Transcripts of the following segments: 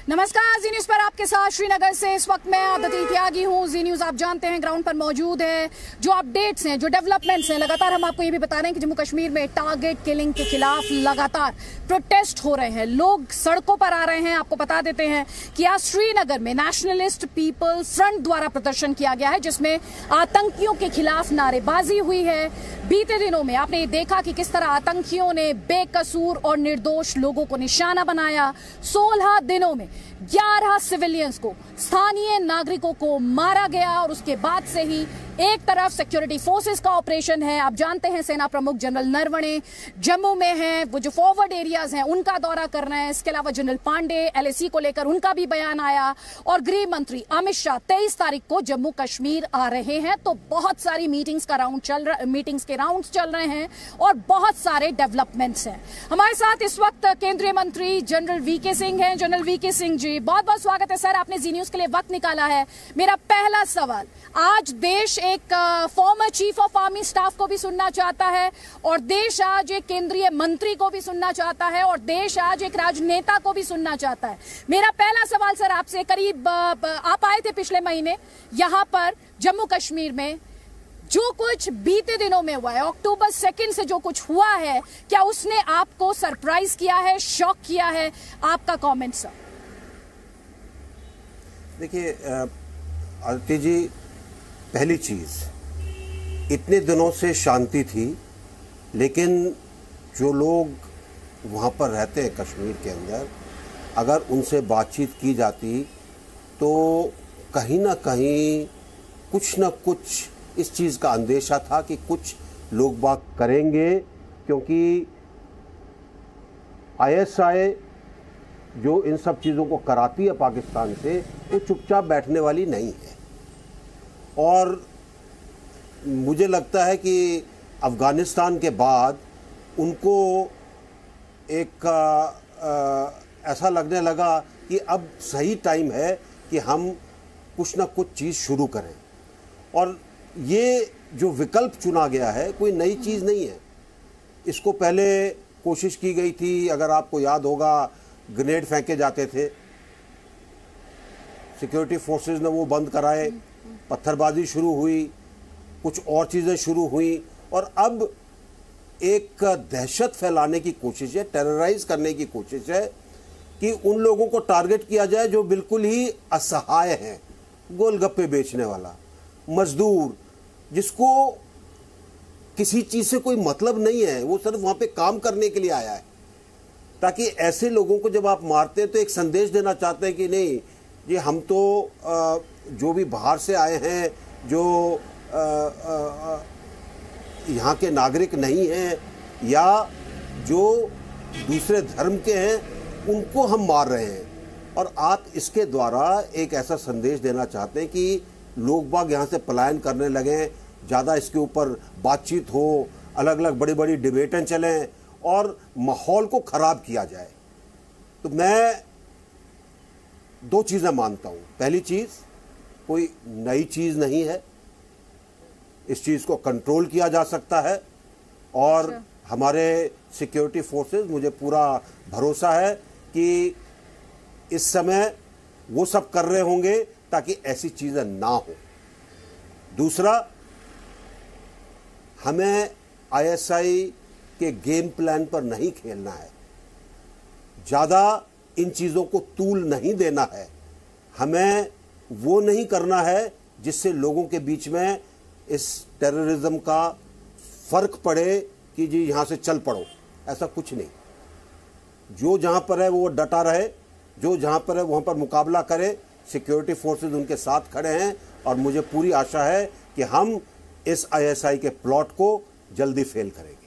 नमस्कार, जी न्यूज पर आपके साथ श्रीनगर से इस वक्त मैं अदिति त्यागी हूं। जी न्यूज आप जानते हैं ग्राउंड पर मौजूद है। जो अपडेट्स हैं, जो डेवलपमेंट्स हैं, लगातार हम आपको ये भी बता रहे हैं कि जम्मू कश्मीर में टारगेट किलिंग के खिलाफ लगातार प्रोटेस्ट हो रहे हैं, लोग सड़कों पर आ रहे हैं। आपको बता देते हैं कि आज श्रीनगर में नेशनलिस्ट पीपल्स फ्रंट द्वारा प्रदर्शन किया गया है, जिसमें आतंकियों के खिलाफ नारेबाजी हुई है। बीते दिनों में आपने देखा कि किस तरह आतंकियों ने बेकसूर और निर्दोष लोगों को निशाना बनाया। 16 दिनों में 11 सिविलियंस को, स्थानीय नागरिकों को मारा गया और उसके बाद से ही एक तरफ सिक्योरिटी फोर्सेस का ऑपरेशन है। आप जानते हैं सेना प्रमुख जनरल नरवणे जम्मू में हैं, वो जो फॉरवर्ड एरियाज हैं उनका दौरा कर रहे हैं। इसके अलावा जनरल पांडे एलएसी को लेकर उनका भी बयान आया और गृह मंत्री अमित शाह 23 तारीख को जम्मू कश्मीर आ रहे हैं। तो बहुत सारी मीटिंग्स के राउंड्स चल रहे हैं और बहुत सारे डेवलपमेंट्स हैं। हमारे साथ इस वक्त केंद्रीय मंत्री जनरल वीके सिंह हैं। जनरल वीके सिंह जी, बहुत बहुत स्वागत है सर, आपने जी न्यूज के लिए वक्त निकाला है। मेरा पहला सवाल, आज देश एक former chief of army staff को भी सुनना चाहता है और देश आज एक केंद्रीय मंत्री को भी सुनना चाहता है और देश आज एक राजनेता को भी सुनना चाहता है। मेरा पहला सवाल सर आपसे, करीब आप आए थे पिछले महीने यहां पर जम्मू कश्मीर में, जो कुछ बीते दिनों में हुआ है, अक्टूबर 2 से जो कुछ हुआ है, क्या उसने आपको सरप्राइज किया है, शॉक किया है? आपका कमेंट सर। देखिए आरती जी, पहली चीज, इतने दिनों से शांति थी, लेकिन जो लोग वहाँ पर रहते हैं कश्मीर के अंदर, अगर उनसे बातचीत की जाती तो कहीं ना कहीं कुछ ना कुछ इस चीज़ का अंदेशा था कि कुछ लोग बात करेंगे, क्योंकि आईएसआई जो इन सब चीज़ों को कराती है पाकिस्तान से, वो चुपचाप बैठने वाली नहीं है। और मुझे लगता है कि अफ़गानिस्तान के बाद उनको एक ऐसा लगने लगा कि अब सही टाइम है कि हम कुछ ना कुछ चीज़ शुरू करें। और ये जो विकल्प चुना गया है कोई नई चीज़ नहीं है। इसको पहले कोशिश की गई थी, अगर आपको याद होगा, ग्रेनेड फेंके जाते थे, सिक्योरिटी फोर्सेस ने वो बंद कराए, पत्थरबाजी शुरू हुई, कुछ और चीज़ें शुरू हुई, और अब एक दहशत फैलाने की कोशिश है, टेरराइज करने की कोशिश है कि उन लोगों को टारगेट किया जाए जो बिल्कुल ही असहाय हैं। गोलगप्पे बेचने वाला, मजदूर, जिसको किसी चीज़ से कोई मतलब नहीं है, वो सिर्फ वहाँ पे काम करने के लिए आया है, ताकि ऐसे लोगों को जब आप मारते हैं तो एक संदेश देना चाहते हैं कि नहीं, ये हम तो जो भी बाहर से आए हैं, जो यहाँ के नागरिक नहीं हैं या जो दूसरे धर्म के हैं, उनको हम मार रहे हैं। और आप इसके द्वारा एक ऐसा संदेश देना चाहते हैं कि लोग बाग यहाँ से पलायन करने लगें, ज़्यादा इसके ऊपर बातचीत हो, अलग अलग बड़ी बड़ी डिबेटें चलें और माहौल को ख़राब किया जाए। तो मैं दो चीज़ें मानता हूँ। पहली चीज़, कोई नई चीज़ नहीं है, इस चीज़ को कंट्रोल किया जा सकता है और हमारे सिक्योरिटी फोर्सेस, मुझे पूरा भरोसा है कि इस समय वो सब कर रहे होंगे ताकि ऐसी चीज़ें ना हो। दूसरा, हमें आईएसआई के गेम प्लान पर नहीं खेलना है, ज़्यादा इन चीज़ों को तूल नहीं देना है, हमें वो नहीं करना है जिससे लोगों के बीच में इस टेररिज्म का फर्क पड़े कि जी यहाँ से चल पड़ो। ऐसा कुछ नहीं, जो जहाँ पर है वो डटा रहे, जो जहाँ पर है वहाँ पर मुकाबला करे। सिक्योरिटी फोर्सेस उनके साथ खड़े हैं और मुझे पूरी आशा है कि हम इस आईएसआई के प्लॉट को जल्दी फेल करेंगे।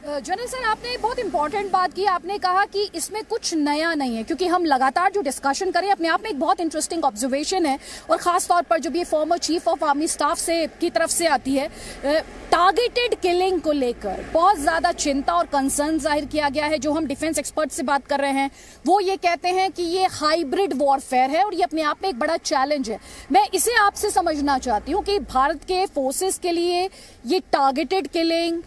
जनरल सर, आपने बहुत इंपॉर्टेंट बात की, आपने कहा कि इसमें कुछ नया नहीं है, क्योंकि हम लगातार जो डिस्कशन करें अपने आप में एक बहुत इंटरेस्टिंग ऑब्जर्वेशन है, और खास तौर पर जब ये former chief of army staff से की तरफ से आती है, टारगेटेड किलिंग को लेकर बहुत ज्यादा चिंता और कंसर्न जाहिर किया गया है। जो हम डिफेंस एक्सपर्ट से बात कर रहे हैं वो ये कहते हैं कि ये हाइब्रिड वॉरफेयर है और ये अपने आप में एक बड़ा चैलेंज है। मैं इसे आपसे समझना चाहती हूँ कि भारत के फोर्सेस के लिए ये टारगेटेड किलिंग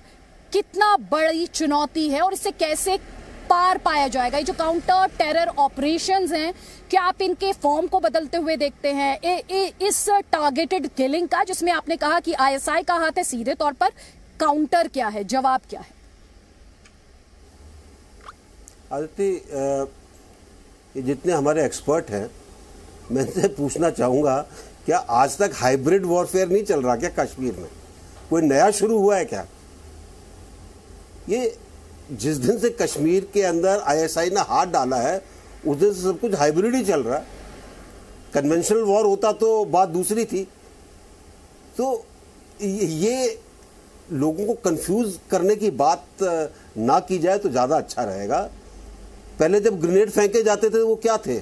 कितना बड़ी चुनौती है और इससे कैसे पार पाया जाएगा? ये जो काउंटर टेरर ऑपरेशंस हैं, क्या आप इनके फॉर्म को बदलते हुए देखते हैं? इस टारगेटेड किलिंग का, जिसमें आपने कहा कि आईएसआई का हाथ है, सीधे तौर पर काउंटर क्या है, जवाब क्या है? आदित्य, ये जितने हमारे एक्सपर्ट हैं, मैं इनसे पूछना चाहूंगा, क्या आज तक हाइब्रिड वॉरफेयर नहीं चल रहा क्या कश्मीर में? कोई नया शुरू हुआ है क्या? ये जिस दिन से कश्मीर के अंदर आईएसआई ने हाथ डाला है, उस दिन से सब कुछ हाइब्रिड ही चल रहा है। कन्वेंशनल वॉर होता तो बात दूसरी थी। तो ये लोगों को कंफ्यूज करने की बात ना की जाए तो ज्यादा अच्छा रहेगा। पहले जब ग्रेनेड फेंके जाते थे वो क्या थे?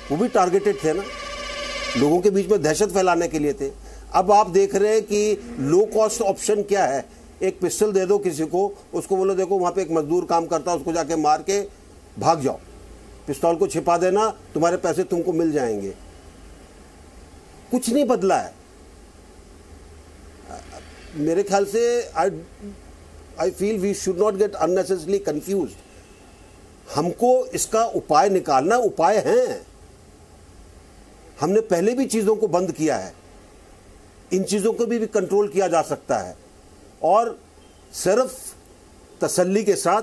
वो भी टारगेटेड थे ना, लोगों के बीच में दहशत फैलाने के लिए थे। अब आप देख रहे हैं कि लो कॉस्ट ऑप्शन क्या है? एक पिस्टल दे दो किसी को, उसको बोलो देखो वहां पे एक मजदूर काम करता है, उसको जाके मार के भाग जाओ, पिस्तौल को छिपा देना, तुम्हारे पैसे तुमको मिल जाएंगे। कुछ नहीं बदला है मेरे ख्याल से। I feel we should not get unnecessarily confuse. हमको इसका उपाय निकालना, उपाय हैं, हमने पहले भी चीजों को बंद किया है, इन चीजों को भी कंट्रोल किया जा सकता है। और सिर्फ तसल्ली के साथ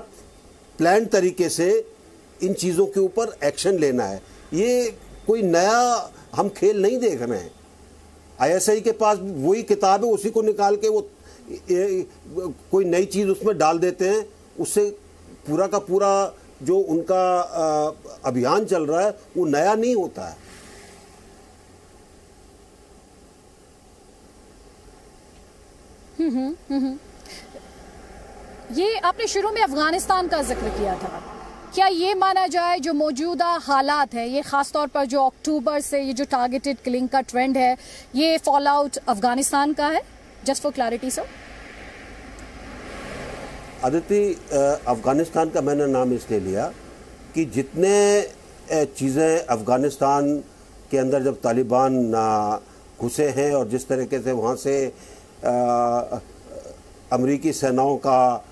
प्लान तरीके से इन चीजों के ऊपर एक्शन लेना है। ये कोई नया हम खेल नहीं देख रहे हैं। आईएसआई के पास वही किताब है, उसी को निकाल के वो कोई नई चीज उसमें डाल देते हैं, उससे पूरा का पूरा जो उनका अभियान चल रहा है वो नया नहीं होता है। ये आपने शुरू में अफगानिस्तान का जिक्र किया था, क्या ये माना जाए जो मौजूदा हालात है, ये खासतौर पर जो अक्टूबर से ये जो टारगेटेड किलिंग का ट्रेंड है, ये फॉल आउट अफगानिस्तान का है? Just for clarity sir. Aditya, Afghanistan का मैंने नाम इसलिए लिया कि जितने चीज़ें अफगानिस्तान के अंदर जब तालिबान घुसे हैं और जिस तरीके से वहाँ से अमेरिकी सेनाओं का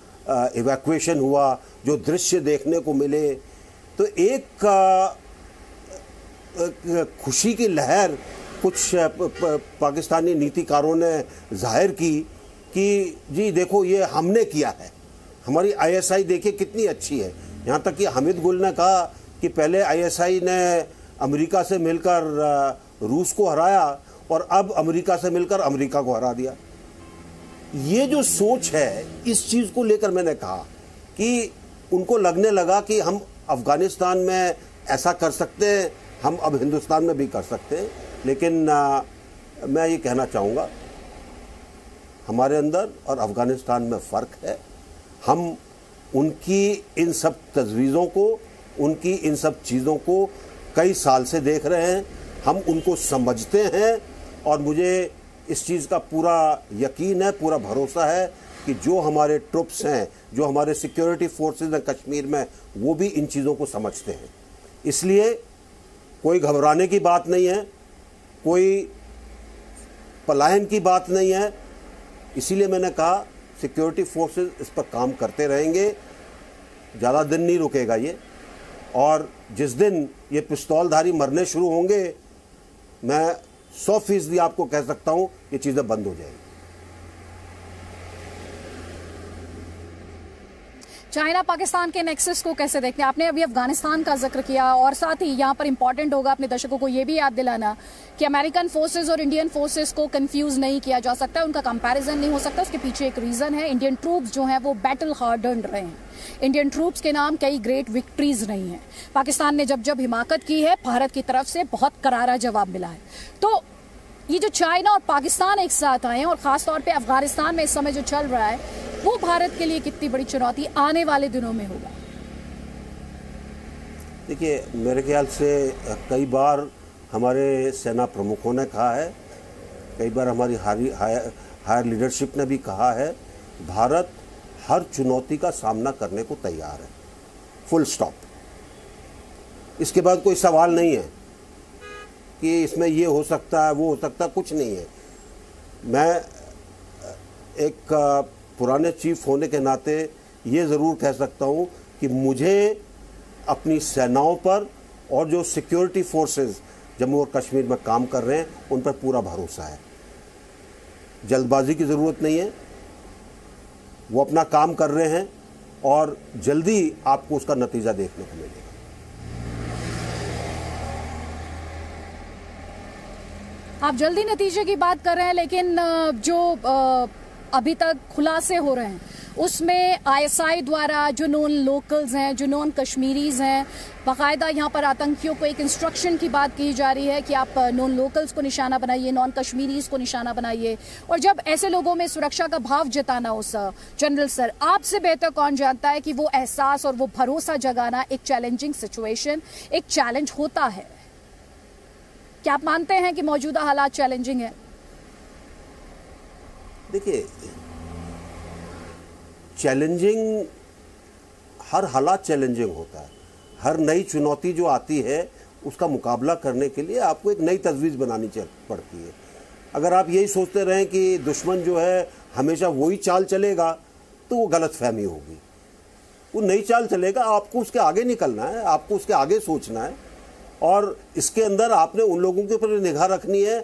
इवैक्यूएशन हुआ, जो दृश्य देखने को मिले, तो एक खुशी की लहर कुछ पाकिस्तानी नीतिकारों ने जाहिर की कि जी देखो ये हमने किया है, हमारी आईएसआई देखिए कितनी अच्छी है। यहाँ तक कि हामिद गुल ने कहा कि पहले आईएसआई ने अमेरिका से मिलकर रूस को हराया और अब अमेरिका से मिलकर अमेरिका को हरा दिया। ये जो सोच है, इस चीज़ को लेकर मैंने कहा कि उनको लगने लगा कि हम अफगानिस्तान में ऐसा कर सकते हैं, हम अब हिंदुस्तान में भी कर सकते हैं। लेकिन मैं ये कहना चाहूँगा, हमारे अंदर और अफगानिस्तान में फ़र्क है। हम उनकी इन सब तजवीज़ों को, उनकी इन सब चीज़ों को कई साल से देख रहे हैं, हम उनको समझते हैं और मुझे इस चीज़ का पूरा यकीन है, पूरा भरोसा है कि जो हमारे ट्रुप्स हैं, जो हमारे सिक्योरिटी फोर्सेस हैं कश्मीर में, वो भी इन चीज़ों को समझते हैं। इसलिए कोई घबराने की बात नहीं है, कोई पलायन की बात नहीं है। इसीलिए मैंने कहा सिक्योरिटी फोर्सेस इस पर काम करते रहेंगे, ज़्यादा दिन नहीं रुकेगा ये। और जिस दिन ये पिस्तौलधारी मरने शुरू होंगे, मैं 100% आपको कह सकता हूं ये चीजें बंद हो जाएंगी। चाइना पाकिस्तान के नेक्सस को कैसे देखते हैं? आपने अभी अफगानिस्तान का जिक्र किया और साथ ही यहाँ पर इंपॉर्टेंट होगा अपने दर्शकों को ये भी याद दिलाना कि अमेरिकन फोर्सेस और इंडियन फोर्सेस को कंफ्यूज नहीं किया जा सकता, उनका कंपैरिजन नहीं हो सकता। उसके पीछे एक रीजन है, इंडियन ट्रूप्स जो हैं वो बैटल हार्डन्ड रहे हैं। इंडियन ट्रूप्स के नाम कई ग्रेट विक्ट्रीज नहीं है। पाकिस्तान ने जब जब हिमाकत की है, भारत की तरफ से बहुत करारा जवाब मिला है। तो ये जो चाइना और पाकिस्तान एक साथ आए हैं और खासतौर पे अफगानिस्तान में इस समय जो चल रहा है, वो भारत के लिए कितनी बड़ी चुनौती आने वाले दिनों में होगा? देखिए, मेरे ख्याल से कई बार हमारे सेना प्रमुखों ने कहा है, कई बार हमारी हायर लीडरशिप ने भी कहा है, भारत हर चुनौती का सामना करने को तैयार है, फुल स्टॉप। इसके बाद कोई सवाल नहीं है कि इसमें ये हो सकता है, वो हो सकता है, कुछ नहीं है। मैं एक पुराने चीफ होने के नाते ये ज़रूर कह सकता हूँ कि मुझे अपनी सेनाओं पर और जो सिक्योरिटी फोर्सेस जम्मू और कश्मीर में काम कर रहे हैं उन पर पूरा भरोसा है। जल्दबाजी की ज़रूरत नहीं है, वो अपना काम कर रहे हैं और जल्दी आपको उसका नतीजा देखने को मिलेगा। आप जल्दी नतीजे की बात कर रहे हैं, लेकिन जो अभी तक खुलासे हो रहे हैं उसमें आईएसआई द्वारा जो नॉन लोकल्स हैं, जो नॉन कश्मीरीज हैं, बाकायदा यहाँ पर आतंकियों को एक इंस्ट्रक्शन की बात की जा रही है कि आप नॉन लोकल्स को निशाना बनाइए, नॉन कश्मीरीज को निशाना बनाइए। और जब ऐसे लोगों में सुरक्षा का भाव जताना हो सर, जनरल सर, आपसे बेहतर कौन जानता है कि वो एहसास और वो भरोसा जगाना एक चैलेंजिंग सिचुएशन, एक चैलेंज होता है। क्या आप मानते हैं कि मौजूदा हालात चैलेंजिंग है? देखिए, चैलेंजिंग, हर हालात चैलेंजिंग होता है। हर नई चुनौती जो आती है उसका मुकाबला करने के लिए आपको एक नई तजवीज़ बनानी पड़ती है। अगर आप यही सोचते रहें कि दुश्मन जो है हमेशा वही चाल चलेगा तो वो गलत फहमी होगी। वो नई चाल चलेगा, आपको उसके आगे निकलना है, आपको उसके आगे सोचना है। और इसके अंदर आपने उन लोगों के ऊपर निगाह रखनी है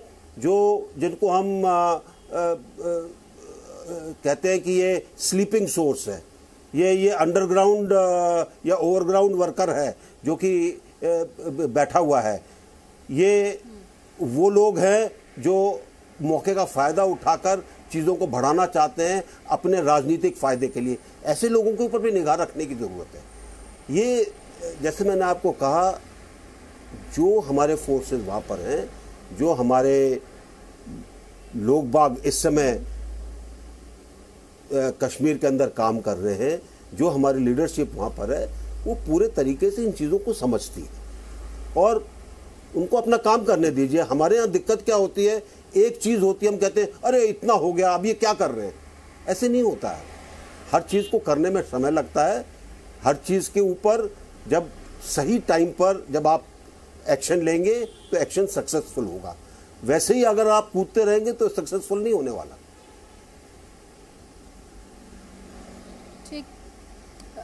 जिनको हम कहते हैं कि ये स्लीपिंग सोर्स है, ये अंडरग्राउंड या ओवरग्राउंड वर्कर है जो कि बैठा हुआ है। ये वो लोग हैं जो मौके का फ़ायदा उठाकर चीज़ों को बढ़ाना चाहते हैं अपने राजनीतिक फ़ायदे के लिए। ऐसे लोगों के ऊपर भी निगाह रखने की ज़रूरत है। ये जैसे मैंने आपको कहा, जो हमारे फोर्सेस वहाँ पर हैं, जो हमारे लोग बाग इस समय कश्मीर के अंदर काम कर रहे हैं, जो हमारी लीडरशिप वहाँ पर है, वो पूरे तरीके से इन चीज़ों को समझती है और उनको अपना काम करने दीजिए। हमारे यहाँ दिक्कत क्या होती है, एक चीज़ होती है, हम कहते हैं अरे इतना हो गया, अब ये क्या कर रहे हैं। ऐसे नहीं होता है। हर चीज़ को करने में समय लगता है। हर चीज़ के ऊपर जब सही टाइम पर जब आप एक्शन लेंगे तो एक्शन सक्सेसफुल होगा। वैसे ही अगर आप कूदते रहेंगे तो सक्सेसफुल नहीं होने वाला। ठीक,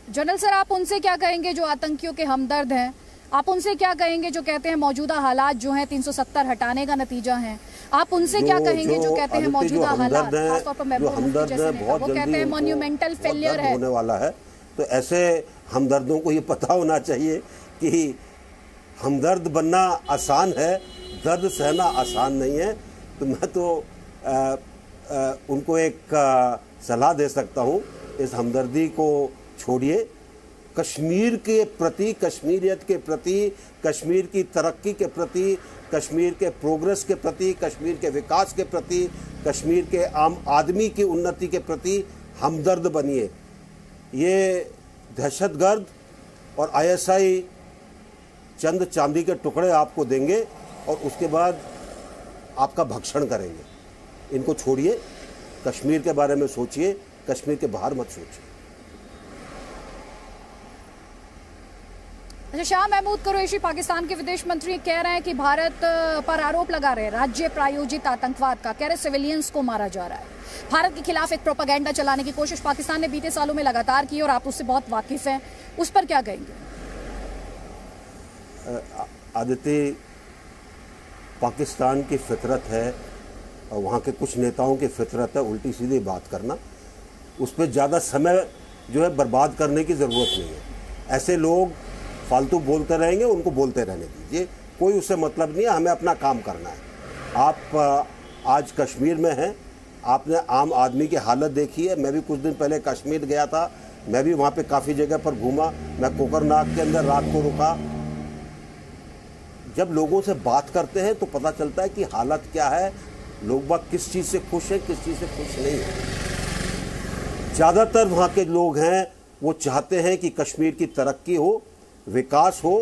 जनरल सर, आप उनसे क्या कहेंगे जो आतंकियों के हमदर्द हैं? आप उनसे क्या कहेंगे जो कहते हैं मौजूदा हालात जो हैं 370 हटाने का नतीजा हैं? आप उनसे क्या कहेंगे जो कहते हैं मौजूदा हालात खासतौर पर महबूब जैसे वो कहते हैं मॉन्यूमेंटल फेलियर है, होने वाला है? तो ऐसे हमदर्दों को ये पता होना चाहिए कि हमदर्द बनना आसान है, दर्द सहना आसान नहीं है। तो मैं तो उनको एक सलाह दे सकता हूँ, इस हमदर्दी को छोड़िए। कश्मीर के प्रति, कश्मीरियत के प्रति, कश्मीर की तरक्की के प्रति, कश्मीर के प्रोग्रेस के प्रति, कश्मीर के विकास के प्रति, कश्मीर के आम आदमी की उन्नति के प्रति हमदर्द बनिए। ये दहशतगर्द और आईएसआई चंद चांदी के टुकड़े आपको देंगे और उसके बाद आपका भक्षण करेंगे। इनको छोड़िए, कश्मीर के बारे में सोचिए, कश्मीर के बाहर मत सोचिए। अच्छा, शाह महमूद कुरैशी पाकिस्तान के विदेश मंत्री कह रहे हैं कि भारत पर आरोप लगा रहे हैं राज्य प्रायोजित आतंकवाद का। कह रहे सिविलियंस को मारा जा रहा है। भारत के खिलाफ एक प्रोपेगेंडा चलाने की कोशिश पाकिस्तान ने बीते सालों में लगातार की और आप उससे बहुत वाकिफ हैं, उस पर क्या कहेंगे? आदित्य, पाकिस्तान की फितरत है और वहाँ के कुछ नेताओं की फितरत है उल्टी सीधी बात करना। उस पर ज़्यादा समय जो है बर्बाद करने की ज़रूरत नहीं है। ऐसे लोग फालतू बोलते रहेंगे, उनको बोलते रहने दीजिए, कोई उससे मतलब नहीं है। हमें अपना काम करना है। आप आज कश्मीर में हैं, आपने आम आदमी की हालत देखी है। मैं भी कुछ दिन पहले कश्मीर गया था, मैं भी वहाँ पे काफ़ी जगह पर घूमा। मैं कोकरनाग के अंदर रात को रुका। जब लोगों से बात करते हैं तो पता चलता है कि हालत क्या है, लोग बाग किस चीज़ से खुश हैं, किस चीज़ से खुश नहीं है। ज़्यादातर वहाँ के लोग हैं वो चाहते हैं कि कश्मीर की तरक्की हो, विकास हो,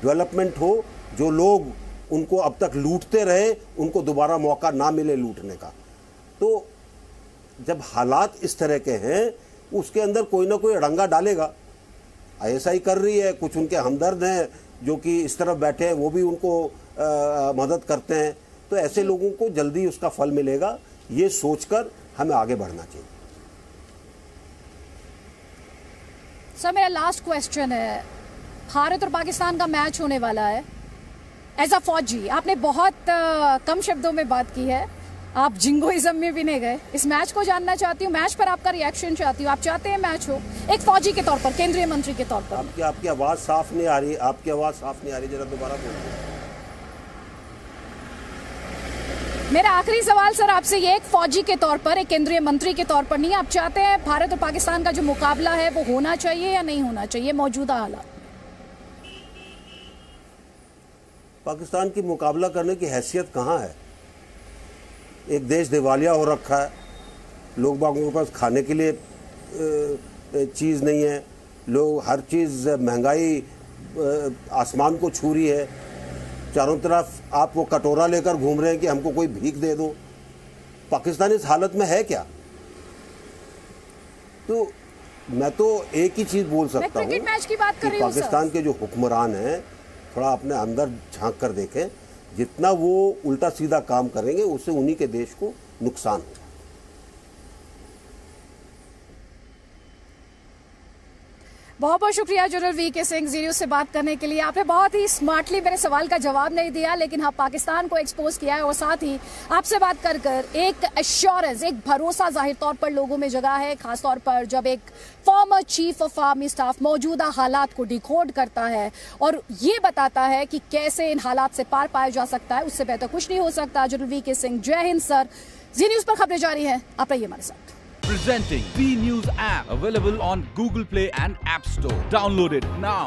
डेवलपमेंट हो। जो लोग उनको अब तक लूटते रहे उनको दोबारा मौका ना मिले लूटने का। तो जब हालात इस तरह के हैं उसके अंदर कोई ना कोई अड़ंगा डालेगा। आईएसआई कर रही है, कुछ उनके हमदर्द हैं जो कि इस तरफ बैठे हैं, वो भी उनको मदद करते हैं। तो ऐसे लोगों को जल्दी उसका फल मिलेगा, ये सोचकर हमें आगे बढ़ना चाहिए। सर मेरा लास्ट क्वेश्चन है, भारत और पाकिस्तान का मैच होने वाला है। एज अ फौजी आपने बहुत कम शब्दों में बात की है, आप जिंगोइज्म में भी नहीं गए। इस मैच को जानना चाहती हूँ, मैच पर आपका रिएक्शन चाहती हूँ। आप चाहते हैं मैच हो एक फौजी के तौर पर, केंद्रीय मंत्री के तौर पर? आपकी आवाज साफ नहीं आ रही, आपकी आवाज साफ नहीं आ रही, जरा दोबारा बोलिए। मेरा आखिरी सवाल सर आपसे ये, एक फौजी के तौर पर, एक केंद्रीय मंत्री के तौर पर नहीं, आप चाहते हैं भारत और पाकिस्तान का जो मुकाबला है वो होना चाहिए या नहीं होना चाहिए मौजूदा हालात? पाकिस्तान की मुकाबला करने की हैसियत कहाँ है? एक देश दिवालिया हो रखा है, लोग बागों के पास खाने के लिए चीज़ नहीं है, लोग हर चीज़ महंगाई आसमान को छू रही है, चारों तरफ आप वो कटोरा लेकर घूम रहे हैं कि हमको कोई भीख दे दो। पाकिस्तान इस हालत में है क्या? तो मैं तो एक ही चीज़ बोल सकता हूँ कि पाकिस्तान के जो हुक्मरान हैं थोड़ा अपने अंदर झांक कर देखें, जितना वो उल्टा सीधा काम करेंगे उससे उन्हीं के देश को नुकसान होगा। बहुत बहुत शुक्रिया जनरल वीके सिंह, जी न्यूज़ से बात करने के लिए। आपने बहुत ही स्मार्टली मेरे सवाल का जवाब नहीं दिया, लेकिन हाँ पाकिस्तान को एक्सपोज किया है और साथ ही आपसे बात कर कर एक एश्योरेंस, एक भरोसा जाहिर तौर पर लोगों में जगह है, खासतौर पर जब एक former chief of army staff मौजूदा हालात को डिकोड करता है और ये बताता है कि कैसे इन हालात से पार पाया जा सकता है। उससे बेहतर कुछ नहीं हो सकता। जनरल वीके सिंह, जय हिंद सर। जी न्यूज़ पर खबरें जारी हैं, आप रहिए हमारे साथ। Presenting V News app, available on Google Play and App Store. Download it now.